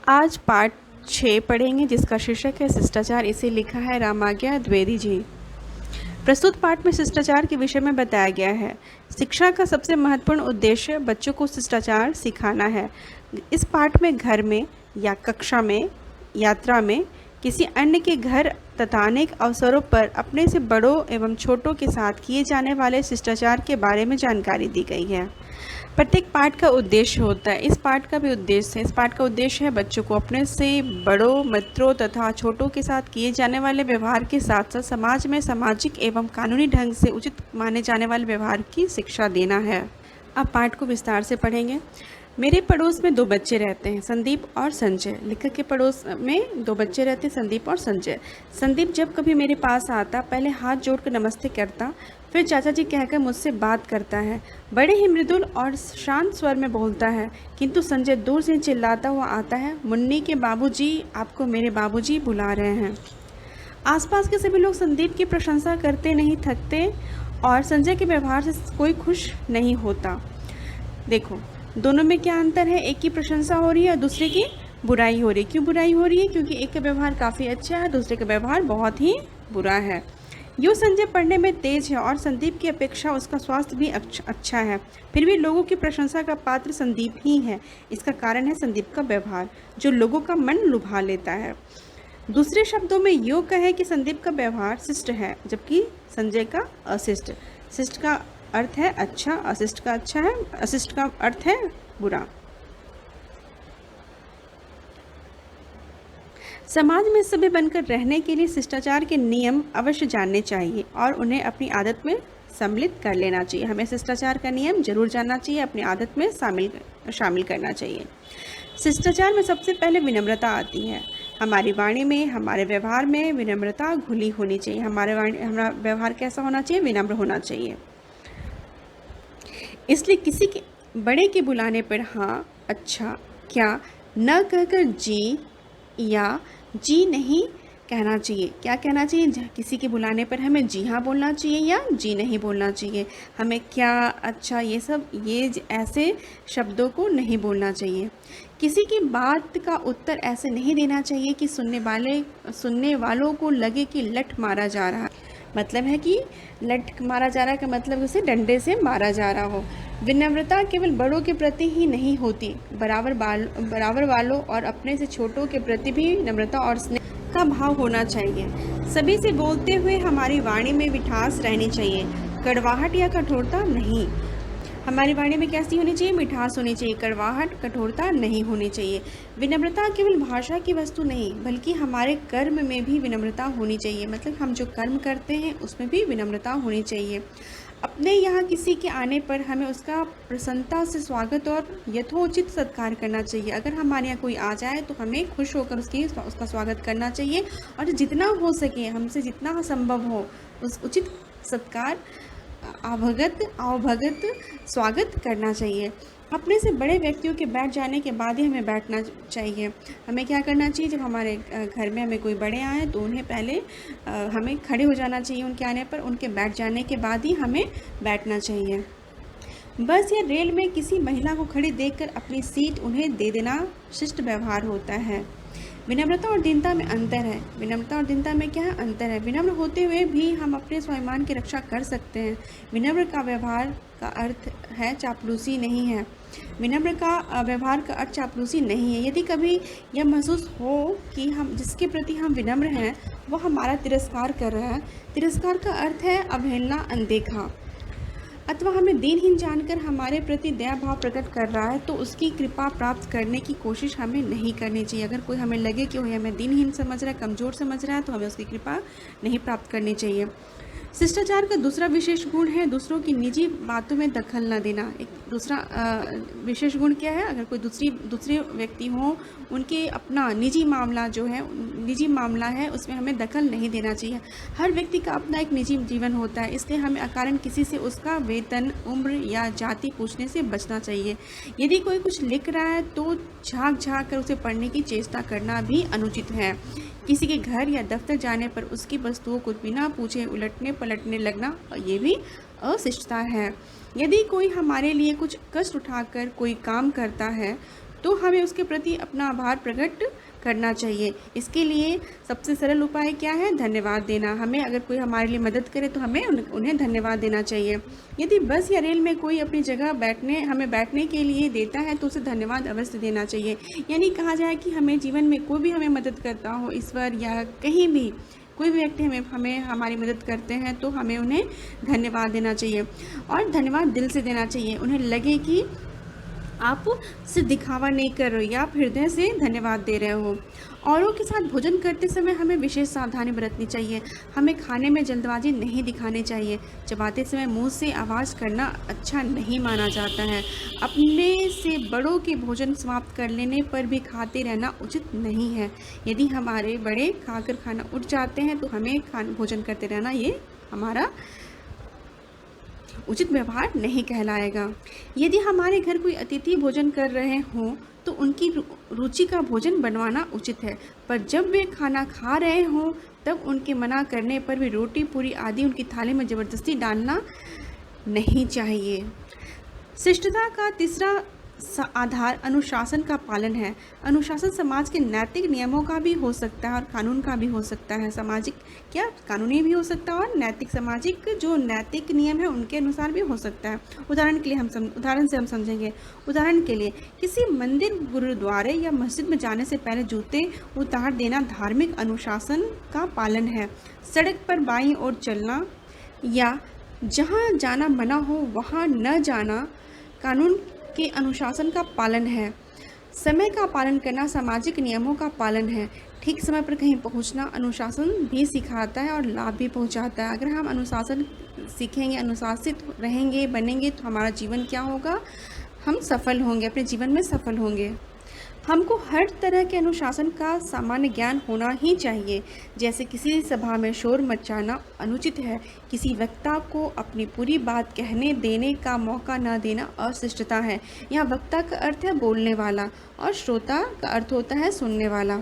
आज पाठ 6 पढ़ेंगे जिसका शीर्षक है शिष्टाचार। इसे लिखा है रामाज्ञा द्विवेदी जी। प्रस्तुत पाठ में शिष्टाचार के विषय में बताया गया है। शिक्षा का सबसे महत्वपूर्ण उद्देश्य बच्चों को शिष्टाचार सिखाना है। इस पाठ में घर में या कक्षा में, यात्रा में, किसी अन्य के घर तथा अनेक अवसरों पर अपने से बड़ों एवं छोटों के साथ किए जाने वाले शिष्टाचार के बारे में जानकारी दी गई है। प्रत्येक पाठ का उद्देश्य होता है। इस पाठ का भी उद्देश्य है। इस पाठ का उद्देश्य है बच्चों को अपने से बड़ों, मित्रों तथा छोटों के साथ किए जाने वाले व्यवहार के साथ साथ समाज में सामाजिक एवं कानूनी ढंग से उचित माने जाने वाले व्यवहार की शिक्षा देना है। अब पाठ को विस्तार से पढ़ेंगे। मेरे पड़ोस में 2 बच्चे रहते हैं, संदीप और संजय। लेखक के पड़ोस में 2 बच्चे रहते हैं, संदीप और संजय। संदीप जब कभी मेरे पास आता पहले हाथ जोड़कर नमस्ते करता, फिर चाचा जी कहकर मुझसे बात करता है। बड़े ही मृदुल और शांत स्वर में बोलता है। किंतु संजय दूर से चिल्लाता हुआ आता है, मुन्नी के बाबूजी, आपको मेरे बाबूजी बुला रहे हैं। आसपास के सभी लोग संदीप की प्रशंसा करते नहीं थकते और संजय के व्यवहार से कोई खुश नहीं होता। देखो, दोनों में क्या अंतर है? एक की प्रशंसा हो रही है और दूसरे की बुराई हो रही है। क्यों बुराई हो रही है? क्योंकि एक का व्यवहार काफ़ी अच्छा है, दूसरे का व्यवहार बहुत ही बुरा है। यूँ संजय पढ़ने में तेज है और संदीप की अपेक्षा उसका स्वास्थ्य भी अच्छा है, फिर भी लोगों की प्रशंसा का पात्र संदीप ही है। इसका कारण है संदीप का व्यवहार, जो लोगों का मन लुभा लेता है। दूसरे शब्दों में यूँ कहें कि संदीप का व्यवहार शिष्ट है, जबकि संजय का अशिष्ट। शिष्ट का अर्थ है अच्छा, अशिष्ट का अच्छा है, अशिष्ट का अर्थ है बुरा। समाज में सभ्य बनकर रहने के लिए शिष्टाचार के नियम अवश्य जानने चाहिए और उन्हें अपनी आदत में सम्मिलित कर लेना चाहिए। हमें शिष्टाचार का नियम जरूर जानना चाहिए, अपनी आदत में शामिल करना चाहिए। शिष्टाचार में सबसे पहले विनम्रता आती है। हमारी वाणी में, हमारे व्यवहार में विनम्रता घुली होनी चाहिए। हमारा व्यवहार कैसा होना चाहिए? विनम्र होना चाहिए। इसलिए किसी के बड़े के बुलाने पर हाँ, अच्छा, क्या न कहकर जी या जी नहीं कहना चाहिए। क्या कहना चाहिए? किसी के बुलाने पर हमें जी हाँ बोलना चाहिए या जी नहीं बोलना चाहिए। हमें क्या, अच्छा, ये ऐसे शब्दों को नहीं बोलना चाहिए। किसी की बात का उत्तर ऐसे नहीं देना चाहिए कि सुनने वालों को लगे कि लठ मारा जा रहा है। मतलब है कि लठ मारा जा रहा है का मतलब उसे डंडे से मारा जा रहा हो। विनम्रता केवल बड़ों के प्रति ही नहीं होती, बराबर वालों और अपने से छोटों के प्रति भी नम्रता और स्नेह का भाव होना चाहिए। सभी से बोलते हुए हमारी वाणी में मिठास रहनी चाहिए, कड़वाहट या कठोरता नहीं। हमारी वाणी में कैसी होनी चाहिए? मिठास होनी चाहिए, कड़वाहट, कठोरता नहीं होनी चाहिए। विनम्रता केवल भाषा की वस्तु नहीं, बल्कि हमारे कर्म में भी विनम्रता होनी चाहिए। मतलब हम जो कर्म करते हैं उसमें भी विनम्रता होनी चाहिए। अपने यहाँ किसी के आने पर हमें उसका प्रसन्नता से स्वागत और यथोचित सत्कार करना चाहिए। अगर हमारे यहाँ कोई आ जाए तो हमें खुश होकर उसका स्वागत करना चाहिए और जितना हो सके, हमसे जितना संभव हो, उस उचित सत्कार, आवभगत स्वागत करना चाहिए। अपने से बड़े व्यक्तियों के बैठ जाने के बाद ही हमें बैठना चाहिए। हमें क्या करना चाहिए? जब हमारे घर में हमें कोई बड़े आए तो उन्हें पहले हमें खड़े हो जाना चाहिए। उनके आने पर उनके बैठ जाने के बाद ही हमें बैठना चाहिए। बस या रेल में किसी महिला को खड़ी देखकर अपनी सीट उन्हें दे देना शिष्ट व्यवहार होता है। विनम्रता और दीनता में अंतर है। विनम्रता और दीनता में क्या है? अंतर है। विनम्र होते हुए भी हम अपने स्वाभिमान की रक्षा कर सकते हैं। विनम्र का व्यवहार का अर्थ है चापलूसी नहीं है। विनम्र का व्यवहार का अर्थ चापलूसी नहीं है। यदि कभी यह महसूस हो कि हम जिसके प्रति हम विनम्र हैं वो हमारा तिरस्कार कर रहा है, तिरस्कार का अर्थ है अवहेलना, अनदेखा, अथवा हमें दीनहीन जानकर हमारे प्रति दया भाव प्रकट कर रहा है, तो उसकी कृपा प्राप्त करने की कोशिश हमें नहीं करनी चाहिए। अगर कोई हमें लगे कि वह हमें दीनहीन समझ रहा है, कमज़ोर समझ रहा है, तो हमें उसकी कृपा नहीं प्राप्त करनी चाहिए। शिष्टाचार का दूसरा विशेष गुण है दूसरों की निजी बातों में दखल न देना। एक दूसरा विशेष गुण क्या है? अगर कोई दूसरे व्यक्ति हो, उनके अपना निजी मामला है, उसमें हमें दखल नहीं देना चाहिए। हर व्यक्ति का अपना एक निजी जीवन होता है, इसलिए हमें अकारण किसी से उसका वेतन, उम्र या जाति पूछने से बचना चाहिए। यदि कोई कुछ लिख रहा है तो झाँक कर उसे पढ़ने की चेष्टा करना भी अनुचित है। किसी के घर या दफ्तर जाने पर उसकी वस्तुओं को बिना पूछे उलटने पलटने लगना, ये भी अशिष्टता है। यदि कोई हमारे लिए कुछ कष्ट उठाकर कोई काम करता है तो हमें उसके प्रति अपना आभार प्रकट करना चाहिए। इसके लिए सबसे सरल उपाय क्या है? धन्यवाद देना। हमें अगर कोई हमारे लिए मदद करे तो हमें उन्हें धन्यवाद देना चाहिए। यदि बस या रेल में कोई अपनी जगह हमें बैठने के लिए देता है तो उसे धन्यवाद अवश्य देना चाहिए। यानी कहा जाए कि हमें जीवन में कोई भी हमें मदद करता हो, ईश्वर या कहीं भी कोई भी व्यक्ति हमें हमारी मदद करते हैं तो हमें उन्हें धन्यवाद देना चाहिए, और धन्यवाद दिल से देना चाहिए। उन्हें लगे कि आप सिर्फ दिखावा नहीं कर रहे हो या आप हृदय से धन्यवाद दे रहे हो। औरों के साथ भोजन करते समय हमें विशेष सावधानी बरतनी चाहिए। हमें खाने में जल्दबाजी नहीं दिखानी चाहिए। चबाते समय मुंह से आवाज़ करना अच्छा नहीं माना जाता है। अपने से बड़ों के भोजन समाप्त कर लेने पर भी खाते रहना उचित नहीं है। यदि हमारे बड़े खाकर खाना उठ जाते हैं तो हमें भोजन करते रहना ये हमारा उचित व्यवहार नहीं कहलाएगा। यदि हमारे घर कोई अतिथि भोजन कर रहे हों तो उनकी रुचि का भोजन बनवाना उचित है, पर जब वे खाना खा रहे हों तब उनके मना करने पर भी रोटी पूरी आदि उनकी थाली में ज़बरदस्ती डालना नहीं चाहिए। शिष्टता का तीसरा आधार अनुशासन का पालन है। अनुशासन समाज के नैतिक नियमों का भी हो सकता है और कानून का भी हो सकता है। सामाजिक क्या कानूनी भी हो सकता है और नैतिक सामाजिक जो नैतिक नियम है उनके अनुसार भी हो सकता है। उदाहरण से हम समझेंगे। उदाहरण के लिए किसी मंदिर, गुरुद्वारे या मस्जिद में जाने से पहले जूते उतार देना धार्मिक अनुशासन का पालन है। सड़क पर बाईं ओर चलना या जहाँ जाना मना हो वहाँ न जाना कानून के अनुशासन का पालन है। समय का पालन करना सामाजिक नियमों का पालन है। ठीक समय पर कहीं पहुंचना अनुशासन भी सिखाता है और लाभ भी पहुंचाता है। अगर हम अनुशासन सीखेंगे, अनुशासित रहेंगे, बनेंगे तो हमारा जीवन क्या होगा? हम सफल होंगे, अपने जीवन में सफल होंगे। हमको हर तरह के अनुशासन का सामान्य ज्ञान होना ही चाहिए। जैसे किसी सभा में शोर मचाना अनुचित है, किसी वक्ता को अपनी पूरी बात कहने देने का मौका न देना अशिष्टता है। यहाँ वक्ता का अर्थ है बोलने वाला और श्रोता का अर्थ होता है सुनने वाला।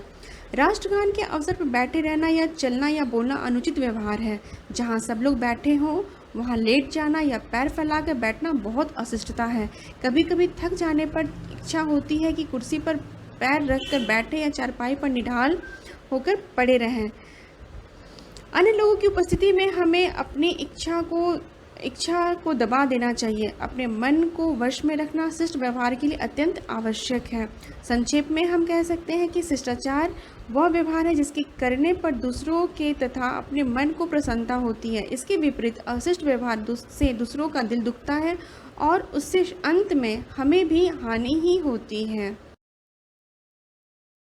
राष्ट्रगान के अवसर पर बैठे रहना या चलना या बोलना अनुचित व्यवहार है। जहाँ सब लोग बैठे हों वहाँ लेट जाना या पैर फैलाकर बैठना बहुत अशिष्टता है। कभी कभी थक जाने पर इच्छा होती है कि कुर्सी पर पैर रखकर बैठे या चारपाई पर निढाल होकर पड़े रहें। अन्य लोगों की उपस्थिति में हमें अपनी इच्छा को दबा देना चाहिए। अपने मन को वश में रखना शिष्ट व्यवहार के लिए अत्यंत आवश्यक है। संक्षेप में हम कह सकते हैं कि शिष्टाचार वह व्यवहार है जिसके करने पर दूसरों के तथा अपने मन को प्रसन्नता होती है। इसके विपरीत अशिष्ट व्यवहार से दूसरों का दिल दुखता है और उससे अंत में हमें भी हानि ही होती है।